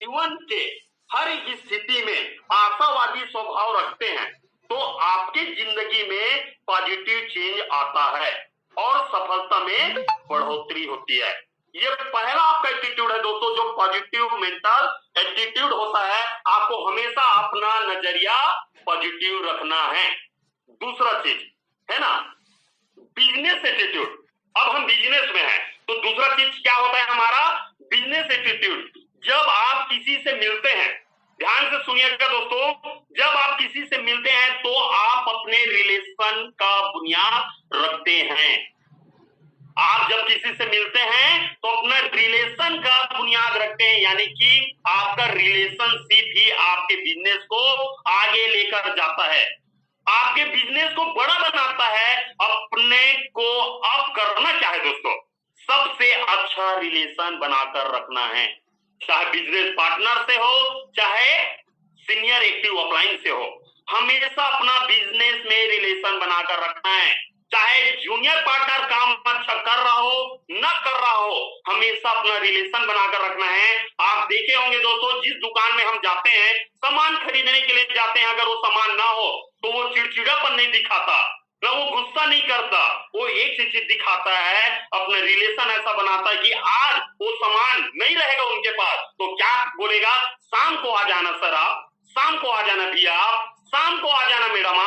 जीवन के हर एक स्थिति में आशावादी स्वभाव रखते हैं तो आपके जिंदगी में पॉजिटिव चेंज आता है और सफलता में बढ़ोतरी होती है। ये पहला आपका एटीट्यूड है दोस्तों, जो पॉजिटिव मेंटल एटीट्यूड होता है। आपको हमेशा अपना नजरिया पॉजिटिव रखना है। दूसरा चीज है ना, बिजनेस एटीट्यूड। अब हम बिजनेस में हैं तो दूसरा चीज क्या होता है हमारा, बिजनेस एटीट्यूड। जब आप किसी से मिलते हैं, ध्यान से सुनिएगा दोस्तों, जब आप किसी से मिलते हैं तो आप अपने रिलेशन का बुनियाद रखते हैं। आप जब किसी से मिलते हैं तो अपना रिलेशन का बुनियाद रखते हैं, यानी कि आपका रिलेशनशिप ही आपके बिजनेस को आगे लेकर जाता है, आपके बिजनेस को बड़ा बनाता है। अपने को अप करना चाहे दोस्तों, सबसे अच्छा रिलेशन बनाकर रखना है, चाहे बिजनेस पार्टनर से हो, चाहे सीनियर एक्टिव अपलाइन से हो। हमेशा अपना बिजनेस में रिलेशन बनाकर रखना है, चाहे जूनियर पार्टनर काम अच्छा कर रहा हो न कर रहा हो, हमेशा अपना रिलेशन बनाकर रखना है। आप देखे होंगे दोस्तों, जिस दुकान में हम जाते हैं सामान खरीदने के लिए जाते हैं, अगर वो सामान ना हो तो वो चिड़चिड़ापन नहीं दिखाता, ना वो गुस्सा नहीं करता, वो एक चीज दिखाता है, अपना रिलेशन ऐसा बनाता है कि आज वो सामान नहीं रहेगा उनके पास तो क्या बोलेगा, शाम को आ जाना सर, आप शाम को आ जाना भैया, आप शाम को आ जाना मैडम,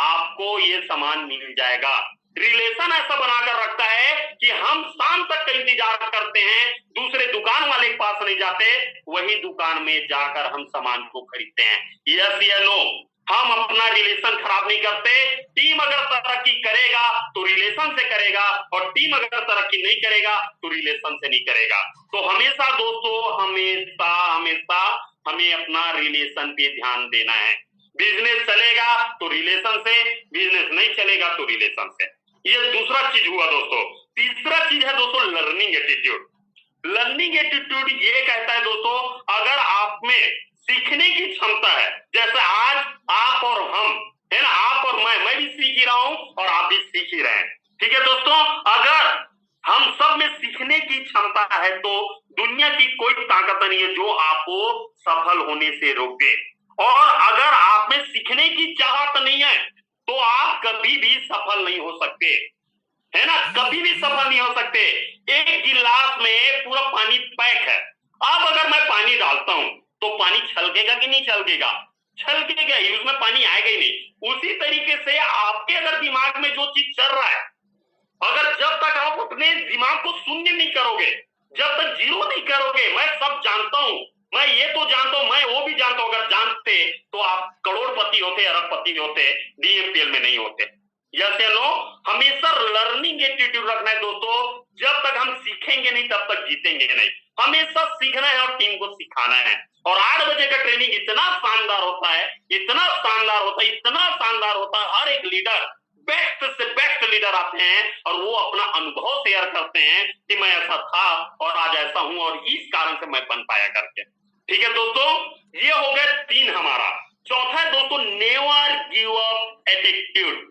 आपको ये सामान मिल जाएगा। रिलेशन ऐसा बनाकर रखता है कि हम शाम तक का इंतजार करते हैं, दूसरे दुकान वाले के पास नहीं जाते, वही दुकान में जाकर हम सामान को खरीदते हैं। यस या नो, हम अपना रिलेशन खराब नहीं करते। टीम अगर तरक्की करेगा तो रिलेशन से करेगा, और टीम अगर तरक्की नहीं करेगा तो रिलेशन से नहीं करेगा। तो हमेशा दोस्तों, हमेशा हमेशा हमें अपना रिलेशन पे ध्यान देना है। बिजनेस चलेगा तो रिलेशन से, बिजनेस नहीं चलेगा तो रिलेशन से। ये दूसरा चीज हुआ दोस्तों। तीसरा चीज है दोस्तों लर्निंग एटीट्यूड। लर्निंग एटीट्यूड ये कहता है दोस्तों, अगर आप में सीखने की क्षमता है, जैसे आज आप और हम है ना, आप और मैं भी सीख ही रहा हूं और आप भी सीख ही रहे हैं, ठीक है दोस्तों। अगर हम सब में सीखने की क्षमता है तो दुनिया की कोई ताकत नहीं है जो आपको सफल होने से रोक दे। और अगर आप में सीखने की चाहत नहीं है तो आप कभी भी सफल नहीं हो सकते, है ना, कभी भी सफल नहीं हो सकते। एक गिलास में पूरा पानी पैक है, अब अगर मैं पानी डालता हूं तो पानी छलकेगा कि नहीं छलकेगा, छलकेगा ही, उसमें पानी आएगा ही नहीं। उसी तरीके से आपके अगर दिमाग में जो चीज चल रहा है, अगर जब तक आप अपने दिमाग को शून्य नहीं करोगे, जब तक जीरो नहीं करोगे, मैं सब जानता हूं, मैं ये तो जानता हूं, मैं वो भी जानता हूं, अगर जानते तो आप करोड़पति होते, अरबपति होते, डीएमपीएल में नहीं होते। यस या नो, हमेशा लर्निंग एटीट्यूड रखना है दोस्तों। जब तक हम सीखेंगे नहीं तब तक जीतेंगे नहीं। हमेशा सीखना है और टीम को सिखाना है। और 8 बजे का ट्रेनिंग इतना शानदार होता है, इतना शानदार होता है, इतना शानदार होता है। हर एक लीडर, बेस्ट से बेस्ट लीडर आते हैं और वो अपना अनुभव शेयर करते हैं कि मैं ऐसा था और आज ऐसा हूं और इस कारण से मैं बन पाया करके। ठीक है दोस्तों, ये हो गए 3 हमारा। चौथा है दोस्तों never give up attitude.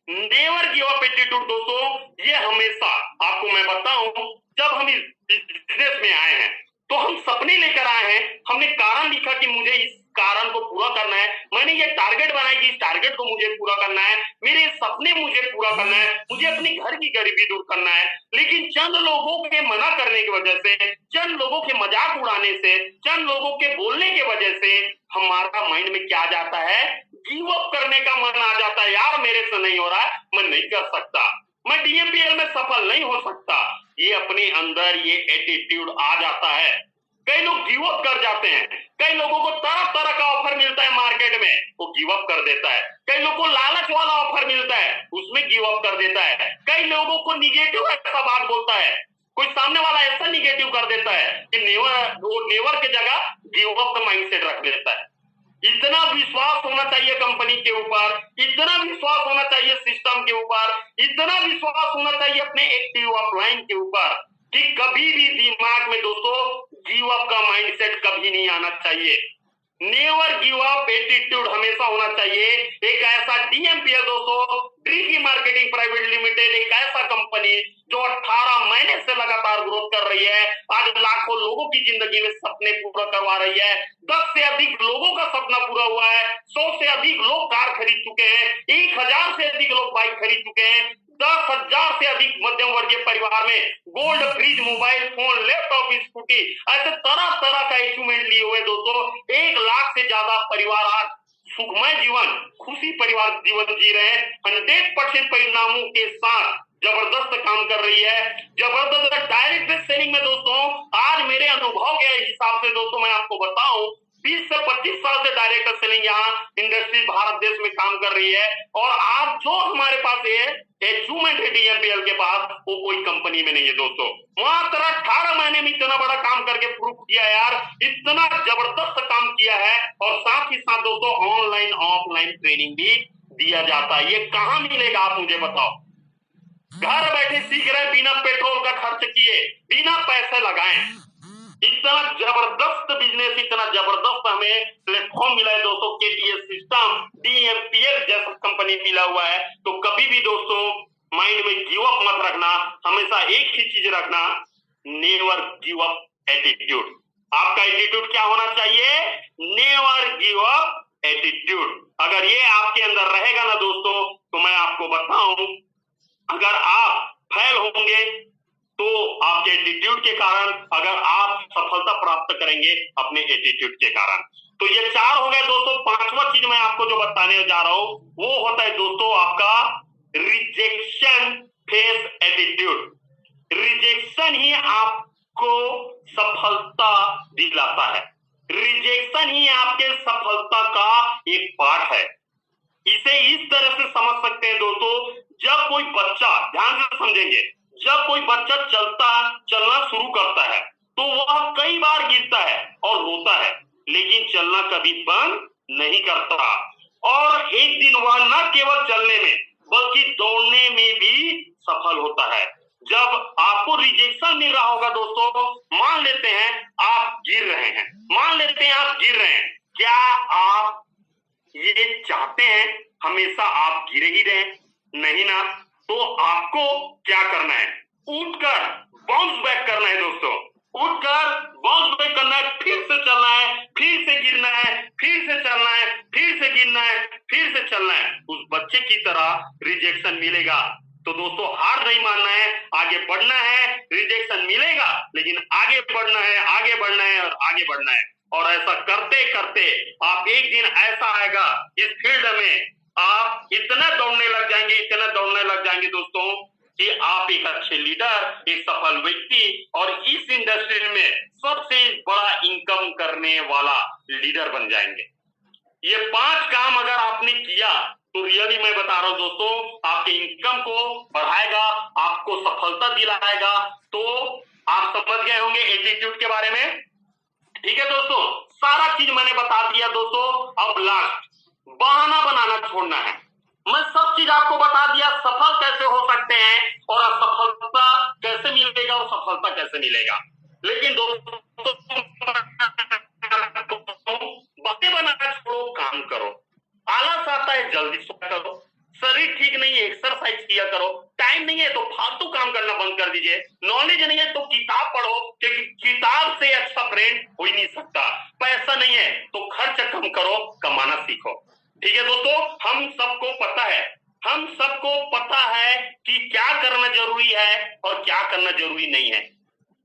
Never give up attitude दोस्तों, ये हमेशा आपको मैं बताऊं, जब हम इस बिजनेस में आए हैं तो हम सपने लेकर आए हैं, हमने कारण लिखा कि मुझे इस कारण को पूरा करना है, मैंने ये टारगेट बनाया कि इस टारगेट को मुझे पूरा करना है, मेरे सपने मुझे पूरा करना है, मुझे अपने घर की गरीबी दूर करना है। लेकिन चंद लोगों के मना करने की वजह से, चंद लोगों के मजाक उड़ाने से, चंद लोगों के बोलने की वजह से हमारा माइंड में क्या जाता है, गिव अप करने का मन आ जाता है। यार मेरे से नहीं हो रहा है, मैं नहीं कर सकता, मैं डीएमपीएल में सफल नहीं हो सकता। ये अपने अंदर ये एटीट्यूड आ जाता है। कई लोग गिव अप कर जाते हैं। कई लोगों को तरह तरह का ऑफर मिलता है मार्केट में, वो गिव अप कर देता है। कई लोगों को लालच वाला ऑफर मिलता है, उसमें गिव अप कर देता है। कई लोगों को निगेटिव ऐसा बात बोलता है, कोई सामने वाला ऐसा निगेटिव कर देता है कि नेवर की जगह गिव अप का माइंडसेट रख देता है। इतना विश्वास होना चाहिए कंपनी के ऊपर, इतना विश्वास होना चाहिए सिस्टम के ऊपर, इतना विश्वास होना चाहिए अपने एक्टिव अपलाइन के ऊपर कि कभी भी दिमाग में दोस्तों गिव अप का माइंडसेट कभी नहीं आना चाहिए। नेवर गिव अप एटीट्यूड हमेशा होना चाहिए। एक ऐसा डीएमपीएल दोस्तों, ड्रीकी मार्केटिंग प्राइवेट लिमिटेड, एक ऐसा कंपनी जो 18 महीने से लगातार ग्रोथ कर रही है, आज लाखों लोगों की जिंदगी में सपने पूरा करवा रही है। 10 से अधिक लोगों का सपना पूरा हुआ है, 100 से अधिक लोग कार खरीद चुके हैं, 1000 से अधिक लोग बाइक खरीद चुके हैं, 10,000 से अधिक मध्यम वर्गीय परिवार में gold, fridge, mobile phone, laptop, scooty, ऐसे तरह तरह का अचीवमेंट लिए हुए दोस्तों। 1 लाख से ज्यादा परिवार आज सुखमय जीवन, खुशी परिवार जीवन जी रहे हैं। 100% परिणामों के साथ जबरदस्त काम कर रही है, जबरदस्त डायरेक्ट सेलिंग में दोस्तों। आज मेरे अनुभव के हिसाब से दोस्तों मैं आपको बताऊं, 20 से 25 साल से डायरेक्टर सेलिंग यहाँ इंडस्ट्री भारत देश में काम कर रही है। और आज जो हमारे पास है अचीवमेंट है डीएमपीएल के पास, वो कोई कंपनी में नहीं है दोस्तों। मात्र 18 महीने में इतना बड़ा काम करके प्रूव किया यार, इतना जबरदस्त काम किया है। और साथ ही साथ दोस्तों ऑनलाइन ऑफलाइन ट्रेनिंग भी दिया जाता है। ये कहाँ मिलेगा आप मुझे बताओ? घर बैठे सीख रहे, बिना पेट्रोल का खर्च किए, बिना पैसे लगाए। इतना जबरदस्त बिजनेस, इतना जबरदस्त हमें प्लेटफॉर्म मिला है दोस्तों। केटीएस सिस्टम, डीएमपीएल जैसा कंपनी मिला हुआ है। तो कभी भी दोस्तों माइंड में गिव अप मत रखना, हमेशा एक ही चीज रखना, नेवर गिव अप एटीट्यूड। आपका एटीट्यूड क्या होना चाहिए? Never give up attitude. अगर ये आपके अंदर रहेगा ना दोस्तों, तो मैं आपको बताऊं, अगर आप फेल होंगे तो आपके एटीट्यूड के कारण, अगर आप सफलता प्राप्त करेंगे अपने एटीट्यूड के कारण। तो ये 4 हो गए दोस्तों। 5वां चीज मैं आपको जो बताने जा रहा हूं वो होता है दोस्तों आपका रिजेक्शन फेस एटीट्यूड। रिजेक्शन ही आपको सफलता दिलाता है, रिजेक्शन ही आपके सफलता का एक पार्ट है। इसे इस तरह से समझ सकते हैं दोस्तों, जब कोई बच्चा, ध्यान से समझेंगे, जब कोई बच्चा चलना शुरू करता है तो वह कई बार गिरता है और रोता है, लेकिन चलना कभी बंद नहीं करता। और एक दिन वह न केवल चलने में बल्कि दौड़ने में भी सफल होता है। जब आपको रिजेक्शन मिल रहा होगा दोस्तों, मान लेते हैं आप गिर रहे हैं, मान लेते हैं आप गिर रहे हैं, क्या आप ये चाहते हैं हमेशा आप गिरे ही रहे? नहीं ना। तो आपको क्या करना है? उठकर बाउंस बैक करना है दोस्तों, उठकर बाउंस बैक करना है, फिर से चलना है, फिर से गिरना है, फिर से चलना है, फिर से गिरना है, फिर से चलना है। उस बच्चे की तरह रिजेक्शन मिलेगा तो दोस्तों हार नहीं मानना है, आगे बढ़ना है। रिजेक्शन मिलेगा लेकिन आगे बढ़ना है, आगे बढ़ना है और आगे बढ़ना है। और ऐसा करते करते आप एक दिन ऐसा आएगा इस फील्ड में, आप इतना दौड़ने लग जाएंगे, इतना दौड़ने लग जाएंगे दोस्तों कि आप एक अच्छे लीडर, एक सफल व्यक्ति और इस इंडस्ट्री में सबसे बड़ा इनकम करने वाला लीडर बन जाएंगे। ये 5 काम अगर आपने किया तो रियली मैं बता रहा हूं दोस्तों, आपके इनकम को बढ़ाएगा, आपको सफलता दिलाएगा। तो आप समझ गए होंगे एटीट्यूड के बारे में। ठीक है दोस्तों, सारा चीज मैंने बता दिया दोस्तों। अब लास्ट, बहाना बनाना छोड़ना है। मैं सब चीज आपको बता दिया, सफल कैसे हो सकते हैं और असफलता कैसे मिलेगा और सफलता कैसे मिलेगा। लेकिन दोस्तों बातें बनाना छोड़ो, काम करो। आलस आता है जल्दी सो करो, शरीर ठीक नहीं है एक्सरसाइज किया करो, टाइम नहीं है तो फालतू काम करना बंद कर दीजिए, नॉलेज नहीं है तो किताब पढ़ो, क्योंकि किताब से अच्छा फ्रेंड हो ही नहीं सकता। पैसा नहीं है तो खर्च कम करो, कमाना सीखो। ठीक है दोस्तों, हम सबको पता है, हम सबको पता है कि क्या करना जरूरी है और क्या करना जरूरी नहीं है,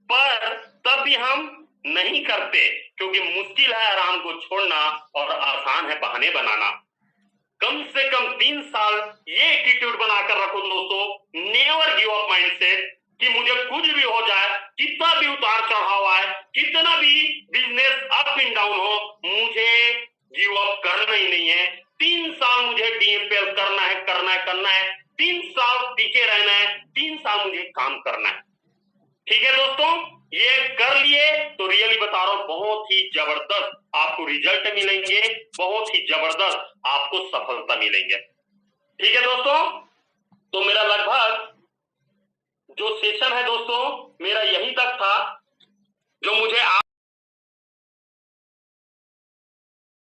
पर तब भी हम नहीं करते क्योंकि मुश्किल है आराम को छोड़ना और आसान है बहाने बनाना। कम से कम 3 साल ये एटीट्यूड बनाकर रखो दोस्तों, नेवर गिव अप माइंडसेट, कि मुझे कुछ भी हो जाए, कितना भी उतार चढ़ाव आए, कितना भी बिजनेस अप एंड डाउन हो, मुझे गिव अप करना ही नहीं है। 3 साल मुझे डीएमपीएल करना है, करना है, करना है। 3 साल टिके रहना है, 3 साल मुझे काम करना है। ठीक है दोस्तों, ये कर लिए तो रियली बता रहा हूं बहुत ही जबरदस्त आपको रिजल्ट मिलेंगे, बहुत ही जबरदस्त आपको सफलता मिलेंगे। ठीक है दोस्तों, तो मेरा लगभग जो सेशन है दोस्तों मेरा यहीं तक था, जो मुझे